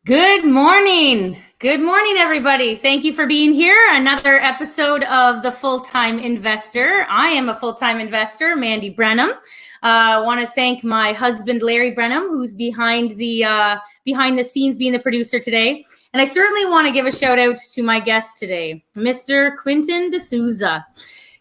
Good morning. Good morning, everybody. Thank you for being here. Another episode of The Full-Time Investor. I am a full-time investor, Mandy Brenham. I want to thank my husband, Larry Brenham, who's behind the scenes being the producer today. And I certainly want to give a shout out to my guest today, Mr. Quentin D'Souza.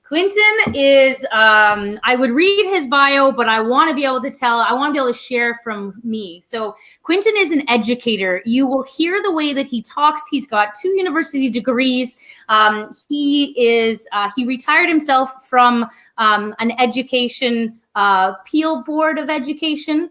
Quentin is, I would read his bio, but I want to be able to share from me. So Quentin is an educator. You will hear the way that he talks. He's got 2 university degrees. He retired himself from an education, Peel Board of Education.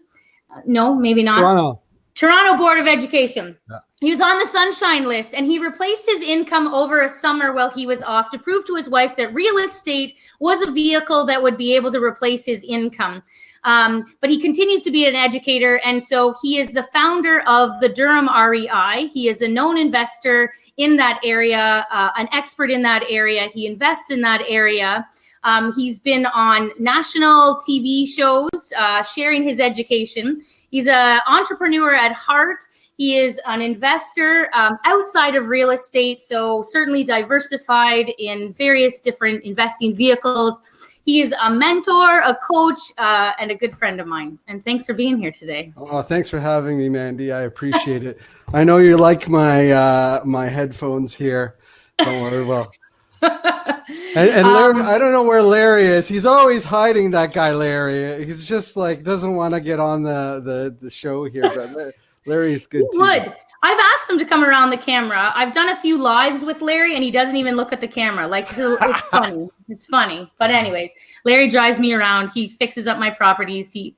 No, maybe not. Toronto Board of Education. Yeah. He was on the Sunshine List, and he replaced his income over a summer while he was off to prove to his wife that real estate was a vehicle that would be able to replace his income. But he continues to be an educator, and so he is the founder of the Durham REI. He is a known investor in that area, an expert in that area. He invests in that area. He's been on national TV shows sharing his education. He's an entrepreneur at heart. He is an investor outside of real estate, so certainly diversified in various different investing vehicles. He is a mentor, a coach, and a good friend of mine. And thanks for being here today. Oh, thanks for having me, Mandy. I appreciate it. I know you like my my headphones here. Don't worry. Well. And Larry, I don't know where Larry is. He's always hiding, that guy Larry. He's just like doesn't want to get on the show here. But Larry's good too. Would. I've asked him to come around the camera. I've done a few lives with Larry, and he doesn't even look at the camera. Like, it's funny. It's funny. But anyways, Larry drives me around. He fixes up my properties. He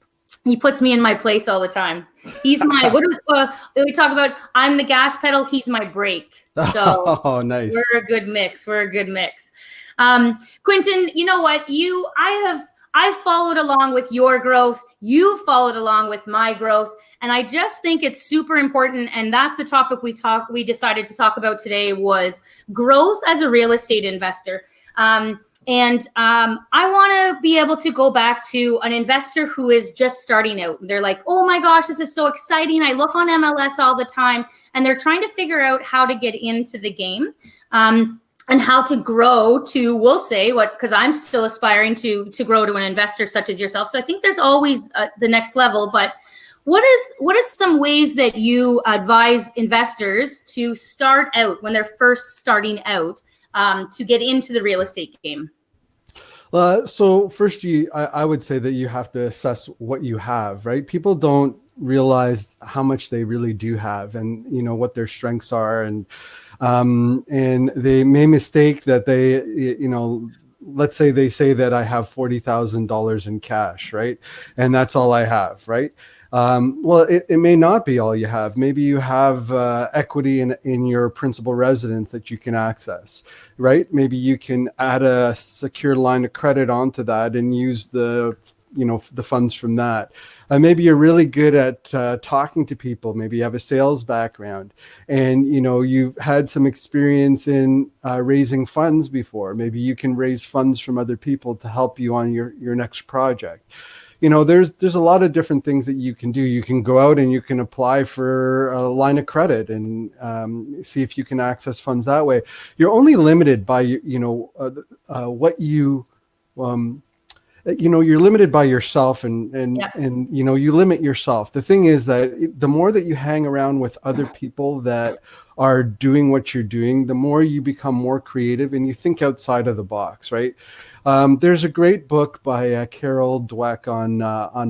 puts me in my place all the time. He's my, what do we talk about? I'm the gas pedal. He's my brake. So oh, nice. We're a good mix. Quentin, you know what? I followed along with your growth. You followed along with my growth. And I just think it's super important. And that's the topic we decided to talk about today was growth as a real estate investor. I want to be able to go back to an investor who is just starting out. They're like, oh my gosh, this is so exciting. I look on MLS all the time, and they're trying to figure out how to get into the game. And how to grow to, we'll say, because I'm still aspiring to grow to an investor such as yourself. So I think there's always the next level. But what is some ways that you advise investors to start out when they're first starting out to get into the real estate game? So first, I would say that you have to assess what you have, right? People don't realize how much they really do have, and what their strengths are, and they may mistake that they, let's say they say that I have $40,000 in cash, right? And that's all I have, right? Well, it may not be all you have. Maybe you have equity in your principal residence that you can access, right? Maybe you can add a secured line of credit onto that and use the funds from that. Maybe you're really good at talking to people. Maybe you have a sales background, and you've had some experience in raising funds before. Maybe you can raise funds from other people to help you on your next project. There's a lot of different things that you can do. You can go out and you can apply for a line of credit and see if you can access funds that way. You're only limited by what you you're limited by yourself, and you limit yourself. The thing is that the more that you hang around with other people that are doing what you're doing, the more you become more creative and you think outside of the box, right? There's a great book by Carol Dweck on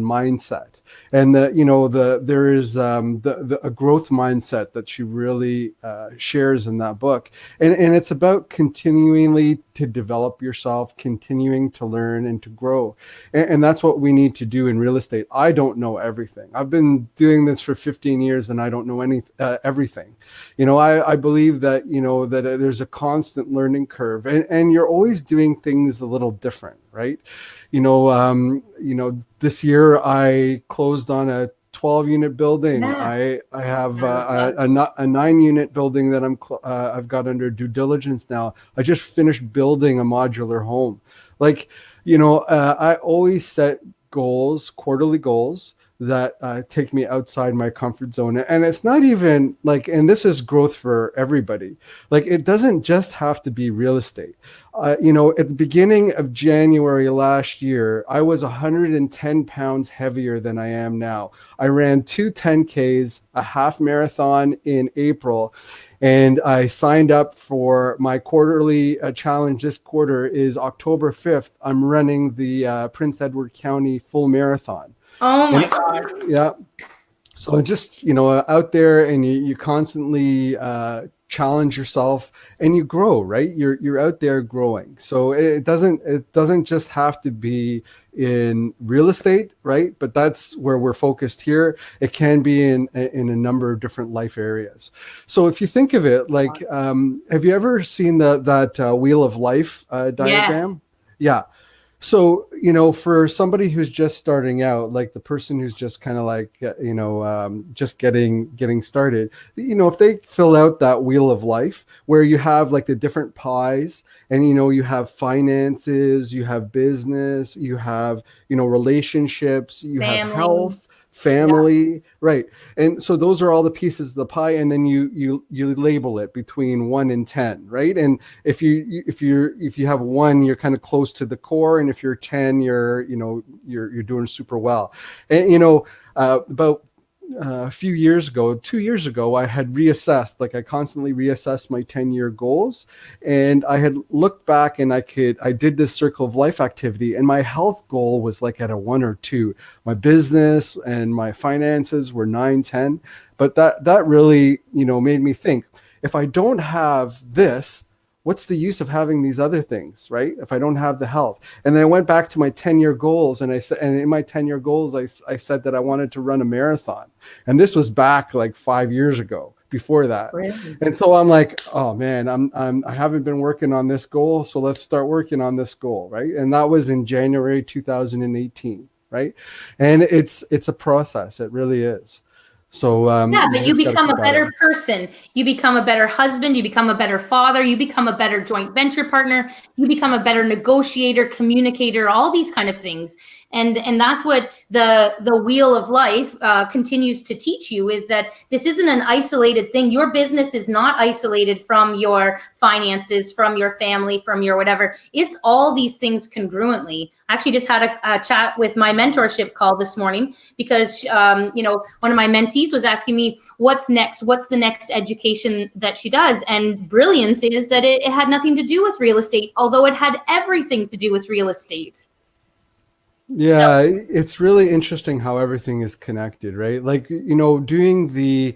mindset, and there is a growth mindset that she really shares in that book, and it's about continually to develop yourself, continuing to learn and to grow, and that's what we need to do in real estate. I don't know everything. I've been doing this for 15 years, and I don't know everything. I believe that that there's a constant learning curve, and you're always doing things a little different, right? This year I closed on a 12-unit building. Yeah. I have a 9-unit building that I've got under due diligence now. I just finished building a modular home. I always set goals, quarterly goals, that take me outside my comfort zone. And it's not even like, and this is growth for everybody. Like, it doesn't just have to be real estate. At the beginning of January last year, I was 110 pounds heavier than I am now. I ran 2 10Ks, a half marathon in April, and I signed up for my quarterly challenge. This quarter is October 5th. I'm running the Prince Edward County full marathon. Oh my God. Yeah. So just, out there, and you constantly challenge yourself and you grow, right? You're out there growing. So it doesn't just have to be in real estate, right? But that's where we're focused here. It can be in a number of different life areas. So if you think of it, like, have you ever seen that Wheel of Life diagram? Yes. Yeah. So, for somebody who's just starting out, like the person who's just kind of like, just getting started, if they fill out that Wheel of Life where you have like the different pies, and, you have finances, you have business, you have, relationships, you have health, family, right? And so those are all the pieces of the pie, and then you label it between 1 and 10, right? And if you have 1, you're kind of close to the core, and if you're 10, you're doing super well. And about a few years ago, 2 years ago, I had reassessed, like I constantly reassess my 10-year goals. And I had looked back, and I did this circle of life activity, and my health goal was like at a 1 or 2. My business and my finances were 9, 10. But that really, made me think, if I don't have this, what's the use of having these other things, right? If I don't have the health. And then I went back to my 10-year goals, and I said, and in my 10-year goals, I said that I wanted to run a marathon. And this was back like 5 years ago, before that. Really? And so I'm like, oh man, I haven't been working on this goal, so let's start working on this goal, right? And that was in January 2018, right? And it's a process. It really is. So but you become a better person. You become a better husband. You become a better father. You become a better joint venture partner. You become a better negotiator, communicator, all these kind of things. And that's what the Wheel of Life continues to teach you, is that this isn't an isolated thing. Your business is not isolated from your finances, from your family, from your whatever. It's all these things congruently. I actually just had a chat with my mentorship call this morning, because one of my mentees was asking me, what's next? What's the next education that she does? And brilliance is that it had nothing to do with real estate, although it had everything to do with real estate. Yeah, it's really interesting how everything is connected, right? Like, doing the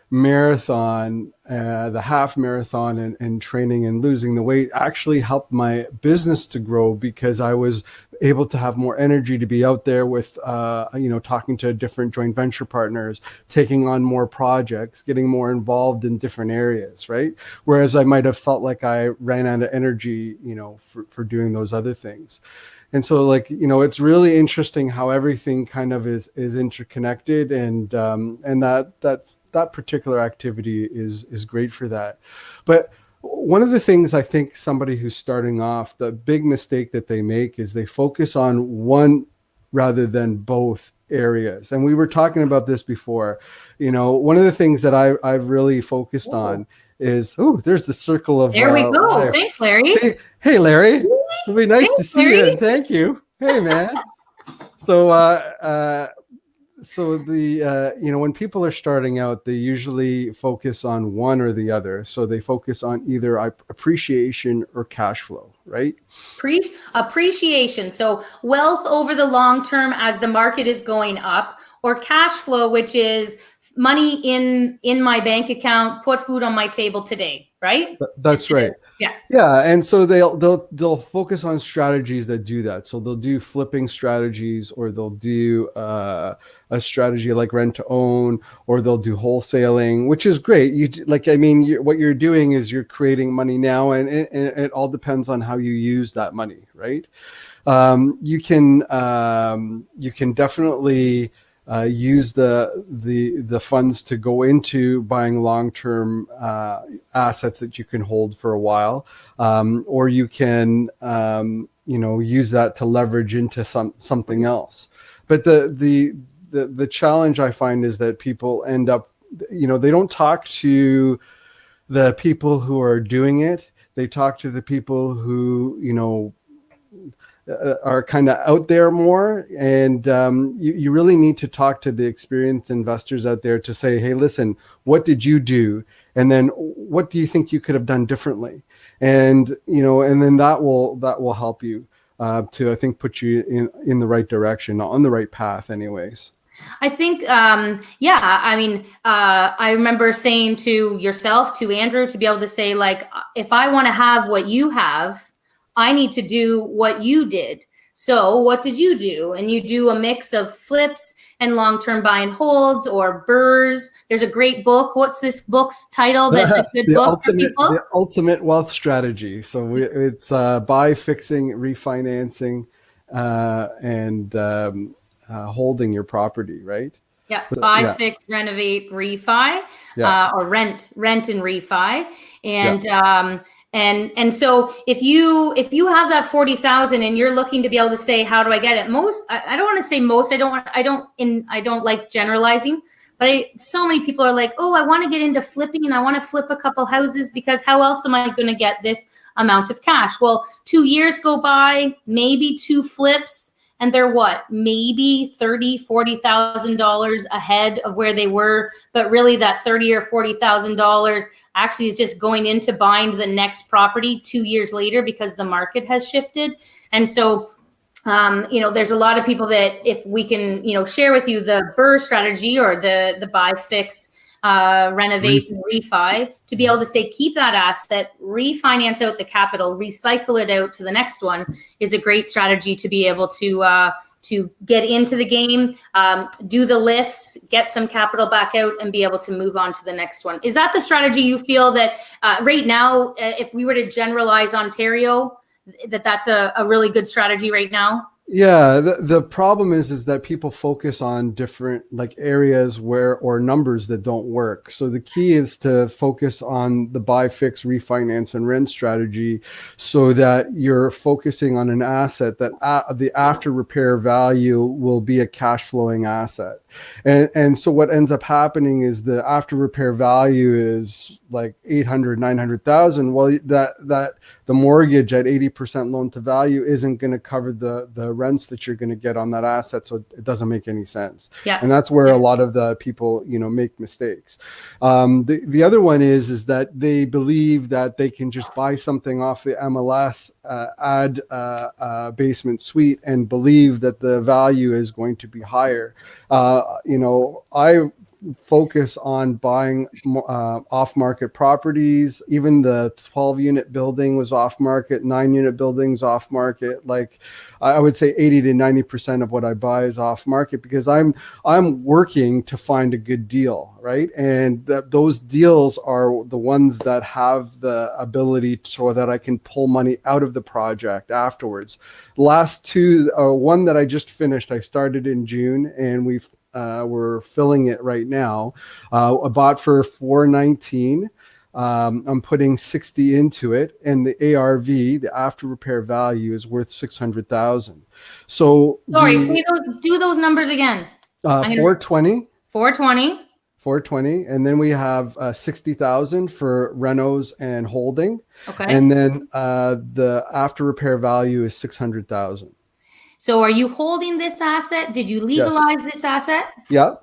marathon, the half marathon, and training and losing the weight actually helped my business to grow, because I was able to have more energy to be out there with, talking to different joint venture partners, taking on more projects, getting more involved in different areas, right? Whereas I might have felt like I ran out of energy, for doing those other things. And so, like, it's really interesting how everything kind of is interconnected, and that particular activity is great for that. But one of the things I think somebody who's starting off, the big mistake that they make is they focus on one rather than both areas. And we were talking about this before. One of the things that I've really focused on is, there's the circle of there we go. Life. Thanks, Larry. See, hey, Larry. It'll be nice to see you. And thank you. Hey, man. So, when people are starting out, they usually focus on one or the other. So they focus on either appreciation or cash flow, right? Appreciation. So wealth over the long term as the market is going up, or cash flow, which is money in my bank account, put food on my table today, right? That's right. Yeah. And so they'll focus on strategies that do that. So they'll do flipping strategies, or they'll do a strategy like rent to own, or they'll do wholesaling, which is great. What you're doing is you're creating money now, and it all depends on how you use that money, right? You can definitely use the funds to go into buying long-term assets that you can hold for a while, or you can use that to leverage into something else. But the the challenge I find is that people end up, they don't talk to the people who are doing it. They talk to the people who, are kind of out there more. And you really need to talk to the experienced investors out there to say, hey, listen, what did you do? And then what do you think you could have done differently? And, and then that will help you to, I think, put you in the right direction, on the right path anyways. I think, I remember saying to yourself, to Andrew, to be able to say, like, if I want to have what you have, I need to do what you did. So what did you do? And you do a mix of flips and long-term buy and holds, or BRRRRs. There's a great book. What's this book's title? That's a good book for people. The Ultimate Wealth Strategy. So it's buy, fixing, refinancing, and holding your property, right? Yeah, buy, fix, renovate, refi, or rent and refi, and so if you have that 40,000 and you're looking to be able to say, how do I get it? Most, I don't want to say most. I don't like generalizing, but so many people are like, oh, I want to get into flipping and I want to flip a couple houses because how else am I going to get this amount of cash? Well, 2 years go by, maybe 2 flips. And they're what, maybe $30,000, $40,000 ahead of where they were. But really that $30,000 or $40,000 actually is just going into buying the next property 2 years later because the market has shifted. And so, there's a lot of people that if we can, share with you the BRRRR strategy or the buy, fix, renovate and refi, to be able to say, keep that asset, refinance out the capital, recycle it out to the next one, is a great strategy to be able to get into the game, do the lifts, get some capital back out, and be able to move on to the next one. Is that the strategy you feel that right now, if we were to generalize Ontario, that's a really good strategy right now? Yeah, the problem is that people focus on different areas or numbers that don't work. So the key is to focus on the buy, fix, refinance, and rent strategy, so that you're focusing on an asset that the after repair value will be a cash flowing asset. And so what ends up happening is the after repair value is like 800, 900,000. Well, that the mortgage at 80% loan to value isn't going to cover the rents that you're going to get on that asset. So it doesn't make any sense. Yeah. And that's where a lot of the people, make mistakes. The other one is that they believe that they can just buy something off the MLS, add a basement suite, and believe that the value is going to be higher. I focus on buying off-market properties. Even the 12-unit building was off-market, 9-unit buildings off-market. Like I would say 80 to 90% of what I buy is off-market because I'm working to find a good deal, right? And those deals are the ones that have the ability so that I can pull money out of the project afterwards. Last two, one that I just finished, I started in June, and we're filling it right now. I bought for $419. I'm putting 60 into it, and the ARV, the after repair value, is worth 600,000. So sorry, do those numbers again. 420. 420, and then we have 60,000 for renos and holding. Okay. And then the after repair value is 600,000. So are you holding this asset? Did you legalize this asset? Yeah.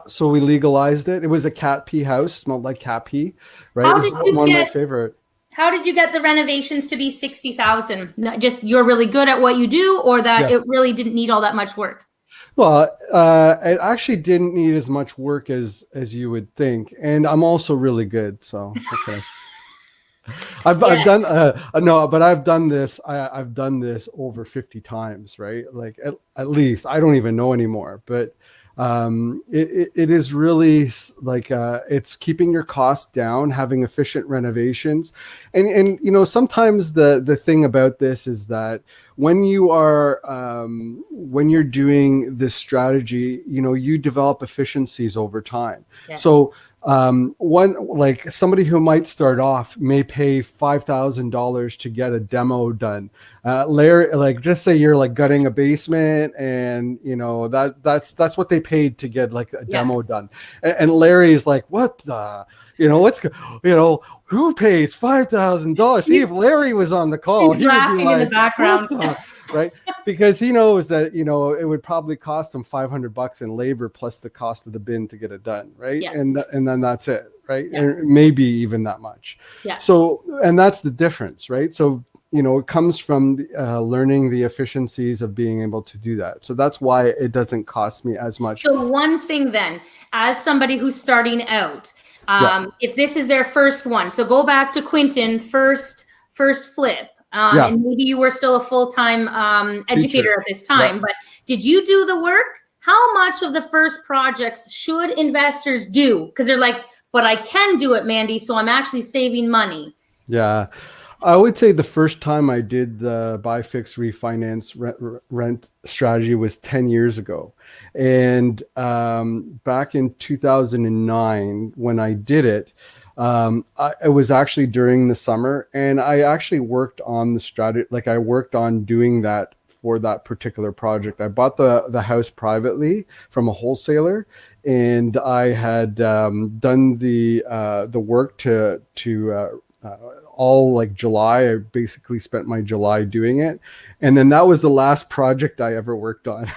So we legalized it. It was a cat pee house, smelled like cat pee, right? It was one of my favorite. How did you get the renovations to be 60,000? Just you're really good at what you do, or that it really didn't need all that much work? Well, it actually didn't need as much work as you would think, and I'm also really good. So okay. I've done this. I've done this over 50 times, right? Like at least. I don't even know anymore, but it is really like it's keeping your costs down, having efficient renovations, and sometimes the thing about this is that when you're doing this strategy, you develop efficiencies over time. Yes. So One, like somebody who might start off may pay $5,000 to get a demo done. Larry, like just say you're like gutting a basement, and that's what they paid to get like a demo done. And Larry's like, what the, who pays $5,000? See, if Larry was on the call, he's laughing in the background, right? Because he knows that it would probably cost him $500 in labor plus the cost of the bin to get it done, right? And then that's it, right? And maybe even that much. So, and that's the difference, right? So it comes from learning the efficiencies of being able to do that. So that's why it doesn't cost me as much. So one thing then, as somebody who's starting out, if this is their first one, so go back to Quentin, first flip. And maybe you were still a full-time educator at this time, but did you do the work? How much of the first projects should investors do? Because they're like, but I can do it, Mandy, so I'm actually saving money. Yeah. I would say the first time I did the buy, fix, refinance rent strategy was 10 years ago. And back in 2009, when I did it, it was actually during the summer, and I actually worked on the strategy. Like I worked on doing that for that particular project. I bought the house privately from a wholesaler, and I had done the work to all like July. I basically spent my July doing it, and then that was the last project I ever worked on.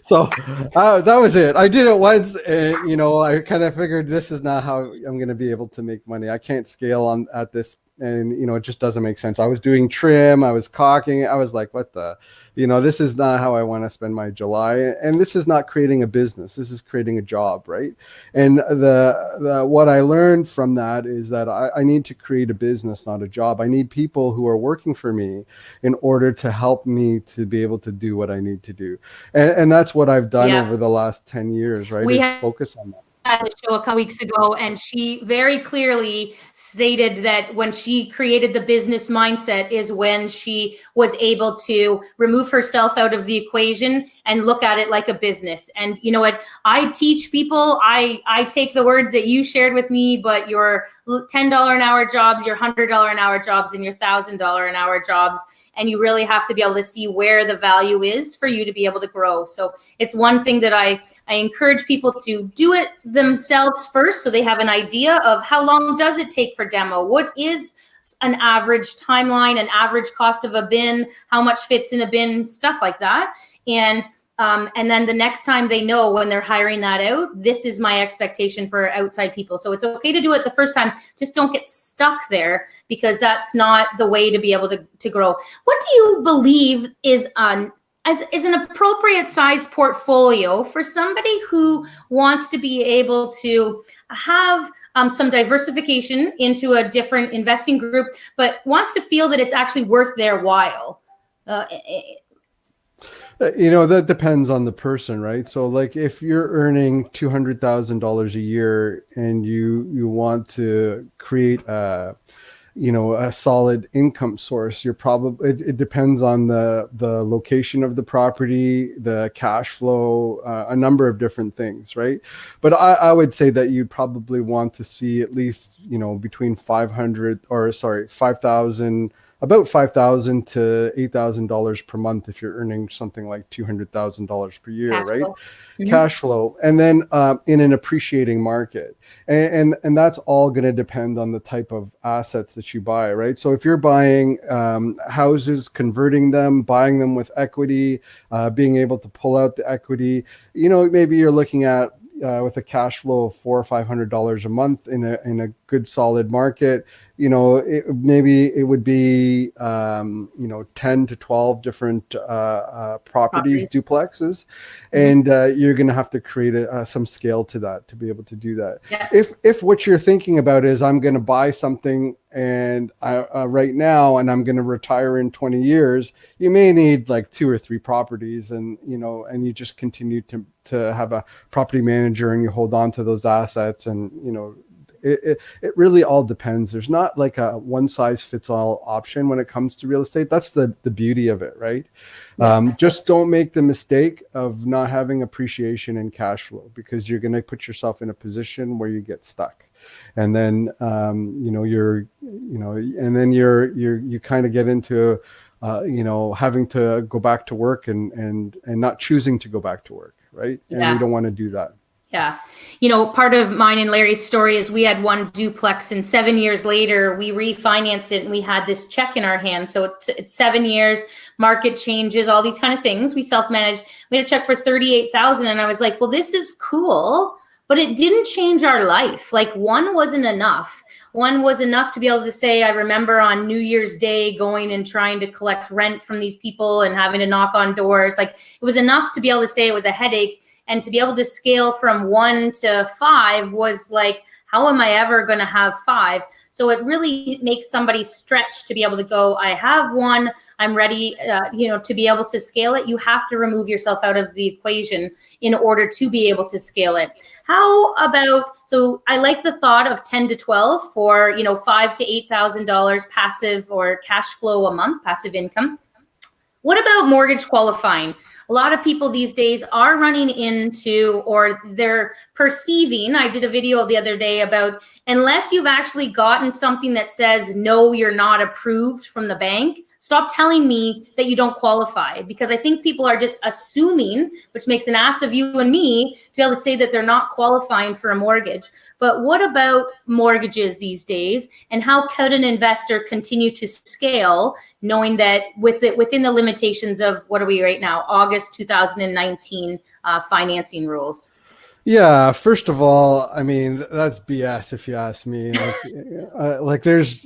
So that was it. I did it once, and I kind of figured this is not how I'm going to be able to make money. I can't scale at this, and it just doesn't make sense. I was doing trim, I was caulking. I was like, what the, this is not how I want to spend my July. And this is not creating a business. This is creating a job, right? And the what I learned from that is that I need to create a business, not a job. I need people who are working for me in order to help me to be able to do what I need to do. And that's what I've done over the last 10 years, right? We focus on that. At the show a couple weeks ago, and she very clearly stated that when she created the business mindset is when she was able to remove herself out of the equation and look at it like a business. And you know what, I teach people, I take the words that you shared with me, but your $10 an hour jobs, your $100 an hour jobs, and your $1,000 an hour jobs, and you really have to be able to see where the value is for you to be able to grow. So it's one thing that I encourage people to do it themselves first, so they have an idea of how long does it take for demo? What is an average timeline, an average cost of a bin, how much fits in a bin, stuff like that. And then the next time they know when they're hiring that out, this is my expectation for outside people. So it's okay to do it the first time. Just don't get stuck there, because that's not the way to be able to grow. What do you believe is an appropriate size portfolio for somebody who wants to be able to have some diversification into a different investing group, but wants to feel that it's actually worth their while? That depends on the person, right? So like if you're earning $200,000 a year and you want to create a solid income source, it depends on the location of the property, the cash flow, a number of different things, right? But I would say that you'd probably want to see at least, between about $5,000 to $8,000 per month if you're earning something like $200,000 per year, cash right? flow. Mm-hmm. Cash flow. And then in an appreciating market. And that's all going to depend on the type of assets that you buy, right? So if you're buying houses, converting them, buying them with equity, being able to pull out the equity, maybe you're looking at with a cash flow of $400 or $500 a month in a good solid market, maybe it would be 10 to 12 different properties, duplexes, and you're going to have to create some scale to that to be able to do that. Yeah. If what you're thinking about is I'm going to buy something and right now and I'm going to retire in 20 years, you may need like 2 or 3 properties, and you just continue to have a property manager and you hold on to those assets, and It really all depends. There's not like a one size fits all option when it comes to real estate. That's the beauty of it, right? Just don't make the mistake of not having appreciation and cash flow, because you're going to put yourself in a position where you get stuck. And then, you kind of get into, having to go back to work and not choosing to go back to work. Right. And we don't want to do that. Yeah. Part of mine and Larry's story is we had one duplex, and 7 years later we refinanced it and we had this check in our hand. So it's 7 years, market changes, all these kind of things. We self-managed. We had a check for $38,000, and I was like, well, this is cool, but it didn't change our life. Like, one wasn't enough. One was enough to be able to say, I remember on New Year's Day going and trying to collect rent from these people and having to knock on doors. Like, it was enough to be able to say it was a headache. And to be able to scale from 1 to 5 was like, how am I ever going to have 5? So it really makes somebody stretch to be able to go, I have 1, I'm ready, to be able to scale it. You have to remove yourself out of the equation in order to be able to scale it. How about, so I like the thought of 10 to 12 for, $5,000 to $8,000 passive or cash flow a month, passive income. What about mortgage qualifying? A lot of people these days are running into, or they're perceiving, I did a video the other day about, unless you've actually gotten something that says, no, you're not approved from the bank, stop telling me that you don't qualify, because I think people are just assuming, which makes an ass of you and me, to be able to say that they're not qualifying for a mortgage. But what about mortgages these days, and how could an investor continue to scale, knowing that within the limitations of, what are we right now, August 2019 financing rules? Yeah, first of all, I mean, that's BS if you ask me. There's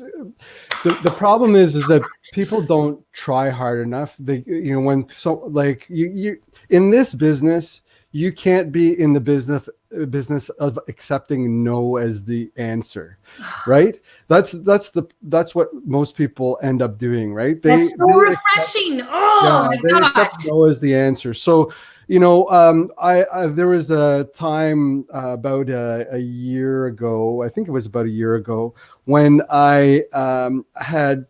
the problem is that people don't try hard enough. They, you in this business, you can't be in the business of accepting no as the answer, right? That's what most people end up doing, right? That's so refreshing. They accept no as the answer. So, there was a time about a year ago, I think it was about a year ago, when I had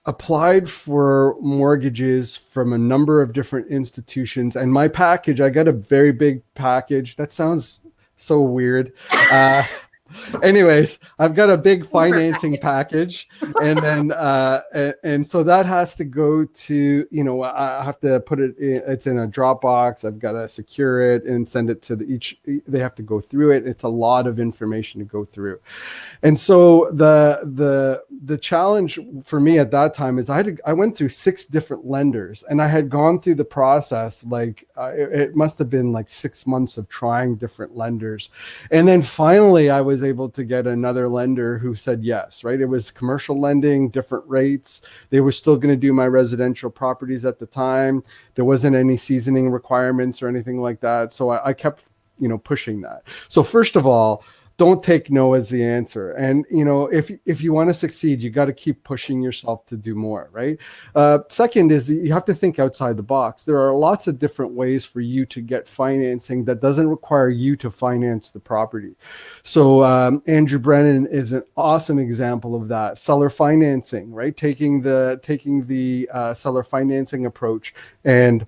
applied for mortgages from a number of different institutions, and my package, I got a very big package. That sounds so weird. Anyways, I've got a big financing package, and then and so that has to go to, I have to put it in, it's in a Dropbox. I've got to secure it and send it to they have to go through it. It's a lot of information to go through. And so the challenge for me at that time is I went through 6 different lenders, and I had gone through the process, it must have been like 6 months of trying different lenders. And then finally I was able to get another lender who said yes, right? It was commercial lending, different rates. They were still going to do my residential properties at the time. There wasn't any seasoning requirements or anything like that. So I kept, pushing that. So first of all, don't take no as the answer. And, if you want to succeed, you got to keep pushing yourself to do more, right? Second is that you have to think outside the box. There are lots of different ways for you to get financing that doesn't require you to finance the property. So Andrew Brennan is an awesome example of that. Seller financing, right? Taking the seller financing approach and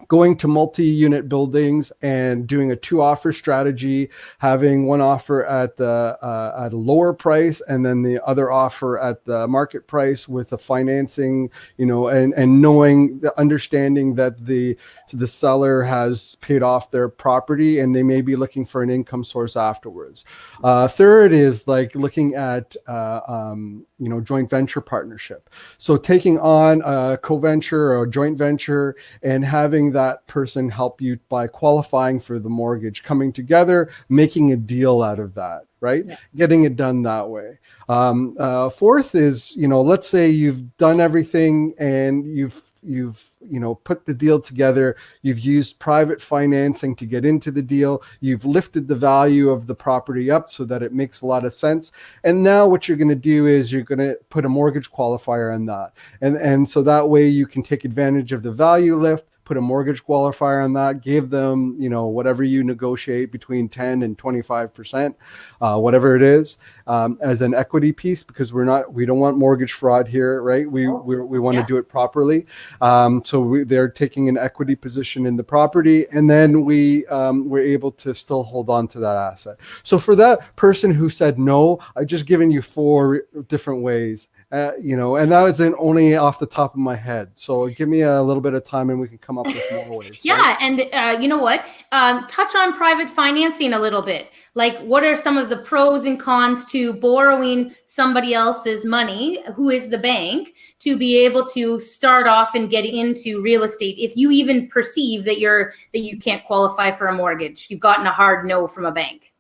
going to multi-unit buildings and doing a 2-offer strategy, having one offer at a lower price and then the other offer at the market price with the financing, and knowing, the understanding that the seller has paid off their property and they may be looking for an income source afterwards. Third is looking at joint venture partnership. So taking on a co-venture or a joint venture and having that person help you by qualifying for the mortgage, coming together, making a deal out of that, right? Yeah. Getting it done that way. Fourth is, let's say you've done everything and you've put the deal together. You've used private financing to get into the deal. You've lifted the value of the property up so that it makes a lot of sense. And now what you're going to do is you're going to put a mortgage qualifier on that. And so that way you can take advantage of the value lift, put a mortgage qualifier on that, give them, whatever you negotiate between 10 and 25%, whatever it is, as an equity piece, because we don't want mortgage fraud here, right? We want to do it properly. So they're taking an equity position in the property, and then we're able to still hold on to that asset. So for that person who said no, I've just given you 4 different ways, and that was only off the top of my head. So give me a little bit of time and we can come up with more ways. Yeah. Right? And you know what? Touch on private financing a little bit. Like, what are some of the pros and cons to borrowing somebody else's money, who is the bank, to be able to start off and get into real estate if you even perceive that you can't qualify for a mortgage? You've gotten a hard no from a bank.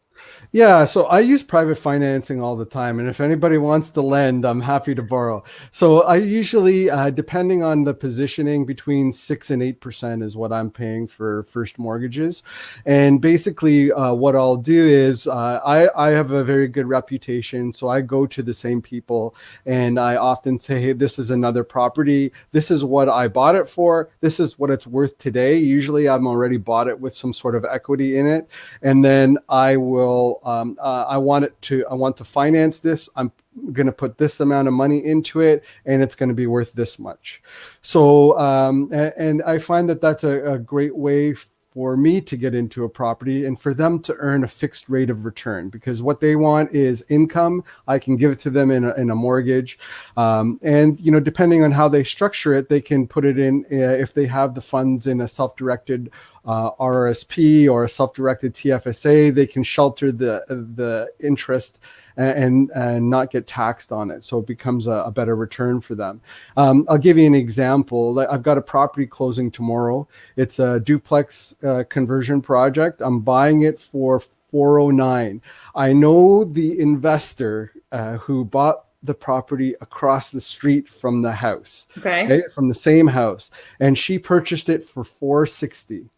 Yeah, so I use private financing all the time. And if anybody wants to lend, I'm happy to borrow. So I usually, depending on the positioning, between 6 and 8% is what I'm paying for first mortgages. And basically what I'll do is I have a very good reputation. So I go to the same people and I often say, hey, this is another property. This is what I bought it for. This is what it's worth today. Usually I'm already bought it with some sort of equity in it. And then I will I want to finance this. I'm going to put this amount of money into it, and it's going to be worth this much. So, and I find that that's a great way for me to get into a property and for them to earn a fixed rate of return, because what they want is income. I can give it to them in a mortgage. And, depending on how they structure it, they can put it in, if they have the funds in a self-directed RRSP or a self-directed TFSA, they can shelter the interest and not get taxed on it. So it becomes a better return for them. I'll give you an example. I've got a property closing tomorrow. It's a duplex conversion project. I'm buying it for $409. I know the investor who bought the property across the street from the house, okay, from the same house, and she purchased it for $460.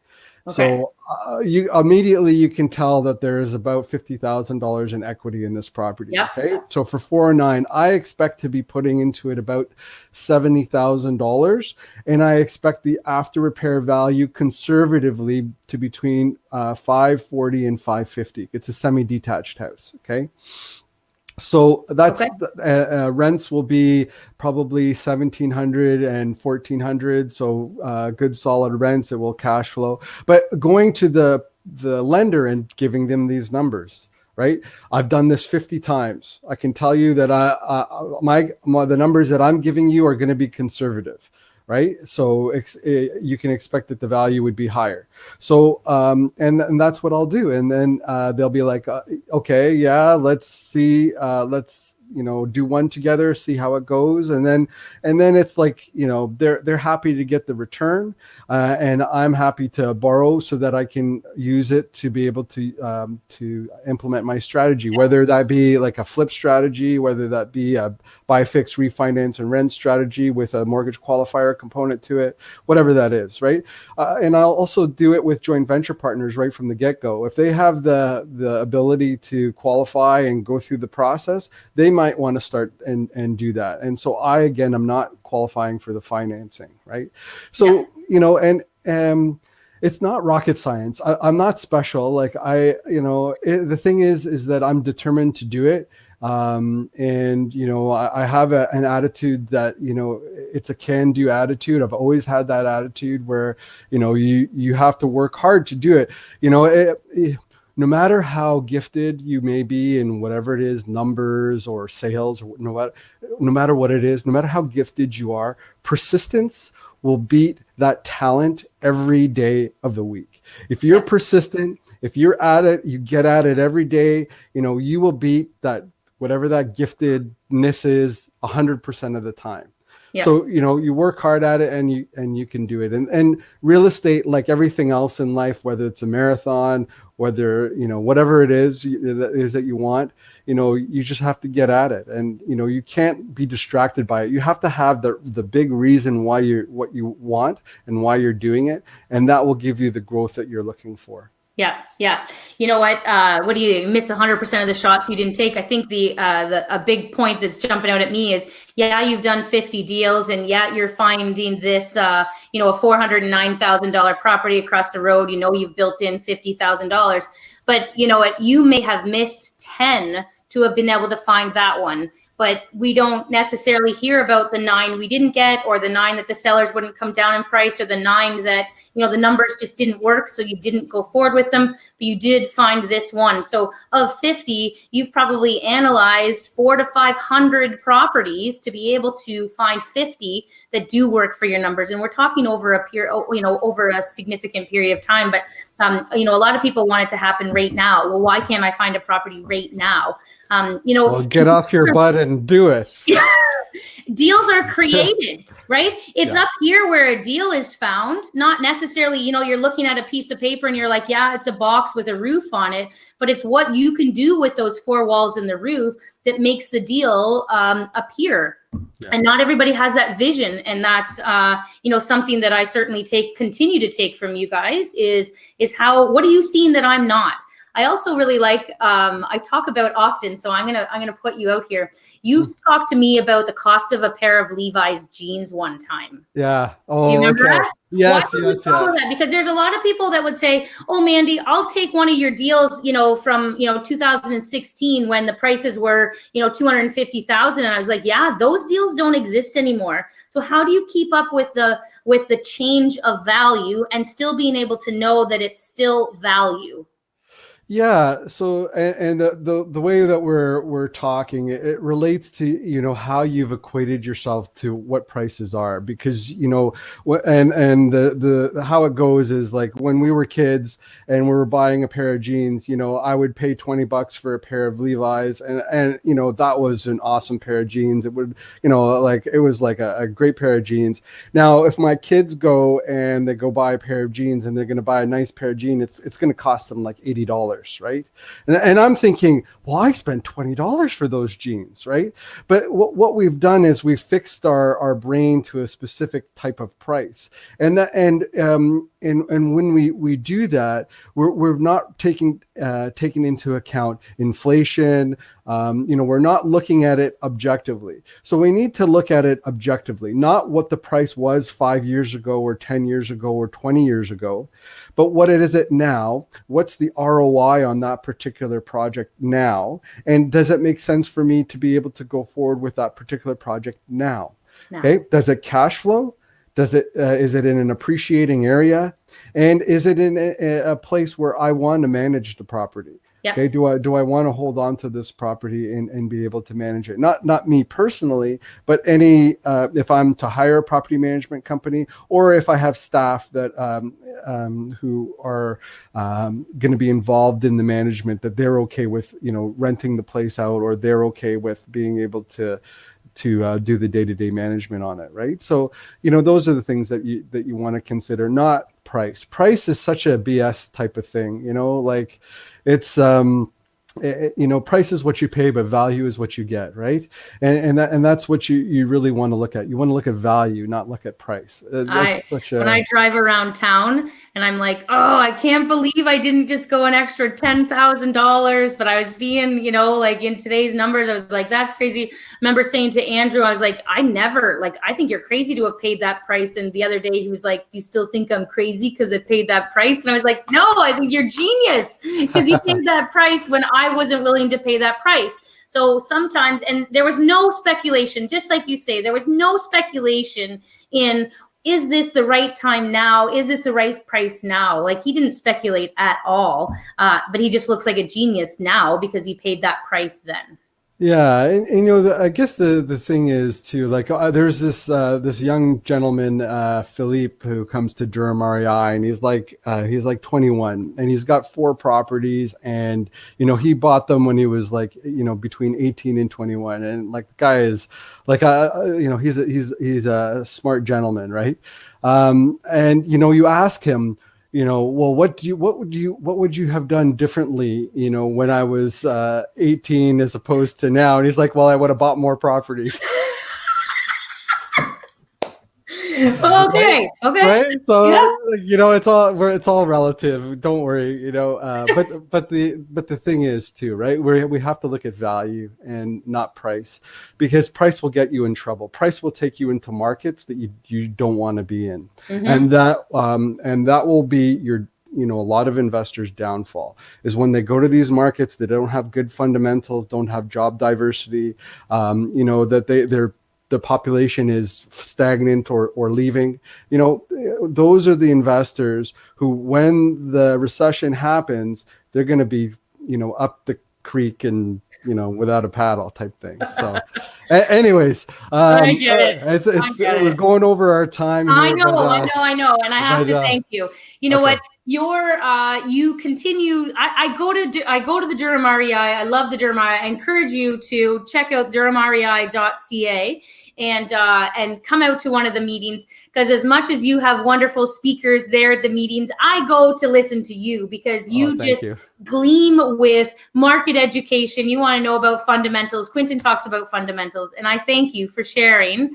Okay. So you can tell that there is about $50,000 in equity in this property. Yep. Okay. So for $409, I expect to be putting into it about $70,000, and I expect the after repair value conservatively to between $540 and $550. It's a semi-detached house. Okay. So that's rents will be probably $1,700 and $1,400. So good solid rents. It will cash flow. But going to the lender and giving them these numbers, right? I've done this 50 times. I can tell you that the numbers that I'm giving you are going to be conservative. Right. So you can expect that the value would be higher. So and that's what I'll do. And then they'll be like, okay, yeah, let's see. Let's, do one together, see how it goes. And then it's like, they're happy to get the return and I'm happy to borrow so that I can use it to be able to implement my strategy, whether that be like a flip strategy, whether that be a buy, fix, refinance and rent strategy with a mortgage qualifier component to it, whatever that is. Right. And I'll also do it with joint venture partners right from the get-go. If they have the ability to qualify and go through the process, they might want to start and do that. And so I'm not qualifying for the financing, right? So, and it's not rocket science. I'm not special. Like the thing is that I'm determined to do it. And I have an attitude that it's a can-do attitude. I've always had that attitude where you have to work hard to do it. No matter how gifted you may be in whatever it is, numbers or sales, or no matter what it is, no matter how gifted you are, persistence will beat that talent every day of the week. If you're persistent, if you're at it, you get at it every day, you will beat that, whatever that giftedness is, 100% of the time. Yeah. So, you work hard at it and you can do it. And real estate, like everything else in life, whether it's a marathon, whether, whatever it is that you want, you just have to get at it. And, you can't be distracted by it. You have to have the big reason what you want and why you're doing it. And that will give you the growth that you're looking for. Yeah. Yeah. You know what? What do you miss 100% of the shots you didn't take? I think a big point that's jumping out at me is, yeah, you've done 50 deals, and yeah, you're finding this, a $409,000 property across the road. You've built in $50,000, but you know what? You may have missed 10 to have been able to find that one. But we don't necessarily hear about the 9 we didn't get, or the 9 that the sellers wouldn't come down in price, or the 9 that, the numbers just didn't work, so you didn't go forward with them, but you did find this one. So of 50, you've probably analyzed 400 to 500 properties to be able to find 50 that do work for your numbers. And we're talking over over a significant period of time. But a lot of people want it to happen right now. Well, why can't I find a property right now? Well, get off your butt and do it. Deals are created, right? It's up here where a deal is found, not necessarily, you're looking at a piece of paper and you're like, yeah, it's a box with a roof on it, but it's what you can do with those 4 walls and the roof that makes the deal appear. Yeah. And not everybody has that vision. And that's, something that I certainly continue to take from you guys is what are you seeing that I'm not? I also really like, I talk about often, so I'm gonna put you out here. You talked to me about the cost of a pair of Levi's jeans one time. Yeah. Oh, you remember that? Yes, Why yes. That? Because there's a lot of people that would say, "Oh, Mandy, I'll take one of your deals, from 2016 when the prices were, 250,000." And I was like, "Yeah, those deals don't exist anymore." So how do you keep up with the change of value and still being able to know that it's still value? Yeah. So, and the way that we're talking, it relates to, how you've equated yourself to what prices are, because, and the how it goes is like when we were kids and we were buying a pair of jeans, I would pay $20 for a pair of Levi's, and that was an awesome pair of jeans. It would, it was like a great pair of jeans. Now, if my kids go and they go buy a pair of jeans and they're going to buy a nice pair of jeans, it's going to cost them like $80. Right. And I'm thinking, well, I spent $20 for those jeans. Right. But what we've done is we've fixed our brain to a specific type of price. And when we do that, we're not taking into account inflation. We're not looking at it objectively. So we need to look at it objectively, not what the price was 5 years ago or 10 years ago or 20 years ago, but what it is now. What's the ROI on that particular project now? And does it make sense for me to be able to go forward with that particular project now? No. Okay. Does it cash flow? Is it in an appreciating area? And is it in a place where I want to manage the property? Yep. Okay. Do I want to hold on to this property and be able to manage it? Not me personally, but if I'm to hire a property management company, or if I have staff that who are going to be involved in the management, that they're okay with renting the place out, or they're okay with being able to do the day-to-day management on it, right? So those are the things that you want to consider, not price. Price is such a BS type of thing, like it's price is what you pay, but value is what you get, right? And that's what you really want to look at. You want to look at value, not look at price. When I drive around town and I'm like, oh, I can't believe I didn't just go an extra $10,000, but I was being, like in today's numbers, I was like, that's crazy. I remember saying to Andrew, I was like, I think you're crazy to have paid that price. And the other day he was like, you still think I'm crazy because I paid that price? And I was like, no, I think you're genius because you paid that price when I wasn't willing to pay that price. So sometimes, and there was no speculation, just like you say, there was no speculation in, is this the right time now? Is this the right price now? Like he didn't speculate at all, but he just looks like a genius now because he paid that price then. Yeah, and I guess the thing is too, like there's this young gentleman, Philippe, who comes to Durham REI, and he's like 21, and he's got 4 properties, and he bought them when he was like between 18 and 21, and like the guy is like he's a smart gentleman, right? And you ask him, well, what would you have done differently, when I was 18 as opposed to now? And he's like, well, I would have bought more properties. Okay. Right. So Yeah. it's all relative. Don't worry. But the thing is too, right? We have to look at value and not price, because price will get you in trouble. Price will take you into markets that you don't want to be in, and that will be your a lot of investors' downfall is when they go to these markets that don't have good fundamentals, don't have job diversity, that the population is stagnant or leaving. Those are the investors who, when the recession happens, they're going to be, up the creek and, without a paddle type thing. So anyways, I get it. we're going over our time here. I know. And I have to thank you. You know what? You continue. I go to the Durham REI. I love the Durham REI. I encourage you to check out durhamrei.ca and come out to one of the meetings, because as much as you have wonderful speakers there at the meetings, I go to listen to you, because you gleam with market education. You want to know about fundamentals. Quentin talks about fundamentals, and I thank you for sharing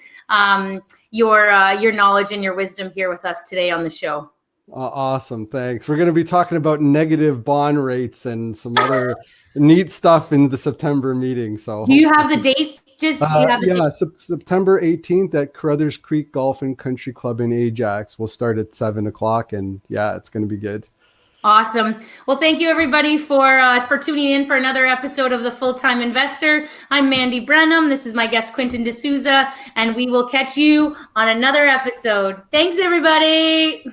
your knowledge and your wisdom here with us today on the show. Awesome. Thanks. We're going to be talking about negative bond rates and some other neat stuff in the September meeting. So do you have the date? September 18th at Carruthers Creek Golf and Country Club in Ajax. We'll start at 7:00, and it's going to be good. Awesome. Well, thank you everybody for tuning in for another episode of The Full-Time Investor. I'm Mandy Brenham. This is my guest, Quentin D'Souza, and we will catch you on another episode. Thanks, everybody.